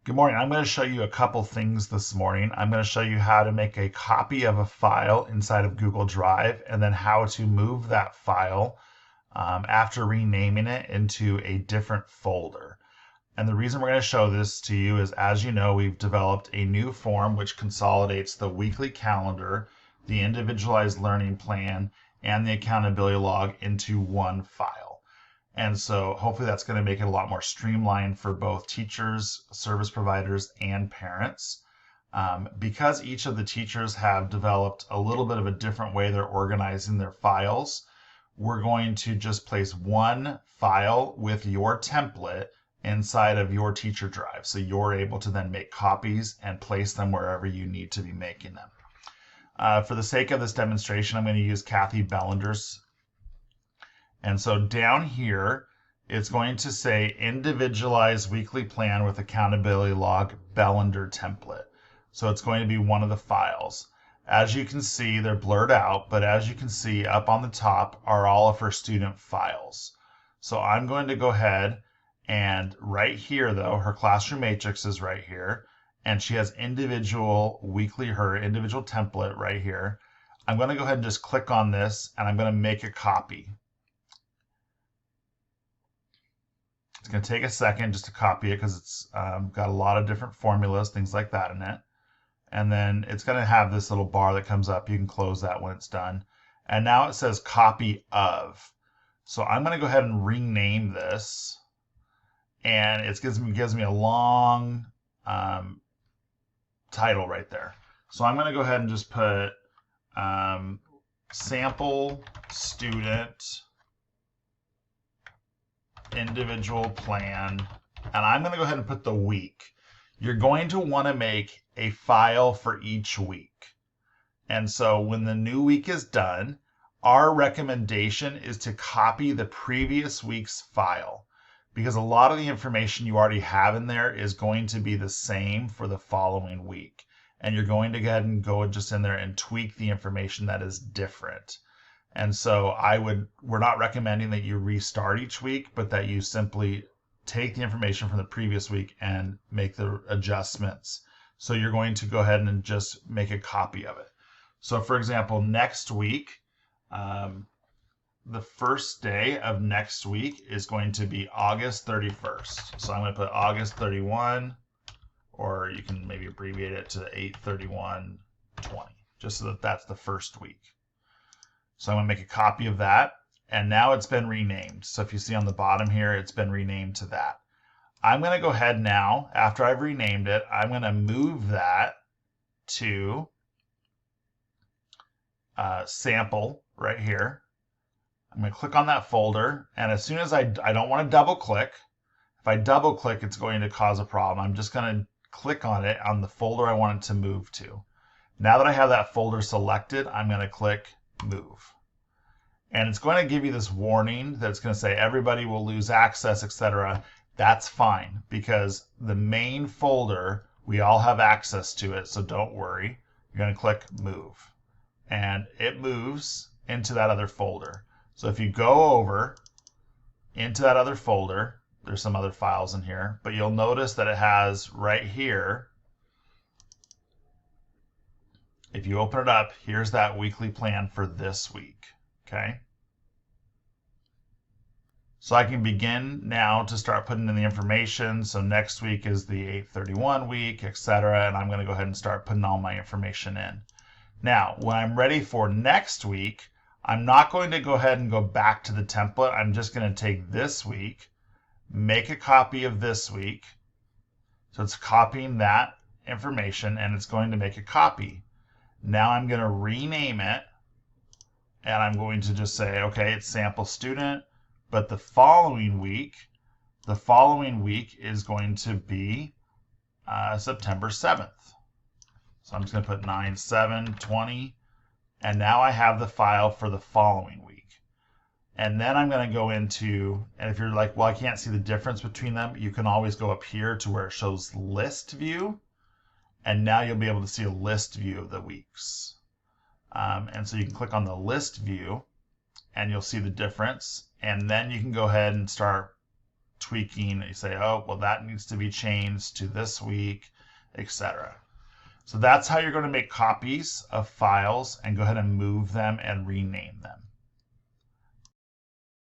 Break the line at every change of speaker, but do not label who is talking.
Good morning. I'm going to show you a couple things this morning. I'm going to show you how to make a copy of a file inside of Google Drive and then how to move that file after renaming it into a different folder. And the reason we're going to show this to you is, as you know, we've developed a new form which consolidates the weekly calendar, the individualized learning plan, and the accountability log into one file. And so hopefully that's going to make it a lot more streamlined for both teachers, service providers, and parents. Because each of the teachers have developed a little bit of a different way they're organizing their files, we're going to just place one file with your template inside of your teacher drive. So you're able to then make copies and place them wherever you need to be making them. For the sake of this demonstration, I'm going to use Kathy Bellender's. And so down here, it's going to say individualized weekly plan with accountability log Bellender template. So it's going to be one of the files. As you can see, they're blurred out, but as you can see up on the top are all of her student files. So I'm going to go ahead and right here though, her classroom matrix is right here, and she has individual her individual template right here. I'm going to go ahead and just click on this and I'm going to make a copy. It's going to take a second just to copy it because it's got a lot of different formulas, things like that in it. And then it's going to have this little bar that comes up. You can close that when it's done. And now it says copy of. So I'm going to go ahead and rename this. And it gives me a long title right there. So I'm going to go ahead and just put sample student individual plan, and I'm going to go ahead and put the week. You're going to want to make a file for each week. And so when the new week is done, our recommendation is to copy the previous week's file, because a lot of the information you already have in there is going to be the same for the following week. And you're going to go ahead and go just in there and tweak the information that is different. And so we're not recommending that you restart each week, but that you simply take the information from the previous week and make the adjustments. So you're going to go ahead and just make a copy of it. So for example, next week, the first day of next week is going to be August 31st. So I'm going to put August 31, or you can maybe abbreviate it to 8/31/20, just so that that's the first week. So I'm going to make a copy of that, and now it's been renamed. So if you see on the bottom here, it's been renamed to that. I'm going to go ahead now, after I've renamed it, I'm going to move that to sample right here. I'm going to click on that folder, and as soon as I don't want to double click. If I double click, it's going to cause a problem. I'm just going to click on it on the folder I want it to move to. Now that I have that folder selected, I'm going to click move. And it's going to give you this warning that's going to say everybody will lose access, etc. That's fine, because the main folder, we all have access to it, so don't worry. You're going to click move. And it moves into that other folder. So if you go over into that other folder, there's some other files in here, but you'll notice that it has right here, if you open it up, here's that weekly plan for this week, okay? So I can begin now to start putting in the information. So next week is the 8/31 week, etc. And I'm going to go ahead and start putting all my information in. Now, when I'm ready for next week, I'm not going to go ahead and go back to the template. I'm just going to take this week, make a copy of this week. So it's copying that information, and it's going to make a copy. Now I'm going to rename it, and I'm going to just say, okay, it's sample student, but the following week is going to be September 7th. So I'm just going to put 9/7/20, and now I have the file for the following week. And then I'm going to go into, and if you're like, well, I can't see the difference between them, you can always go up here to where it shows list view. And now you'll be able to see a list view of the weeks. And so you can click on the list view and you'll see the difference. And then you can go ahead and start tweaking. You say, oh, well, that needs to be changed to this week, etc. So that's how you're going to make copies of files and go ahead and move them and rename them.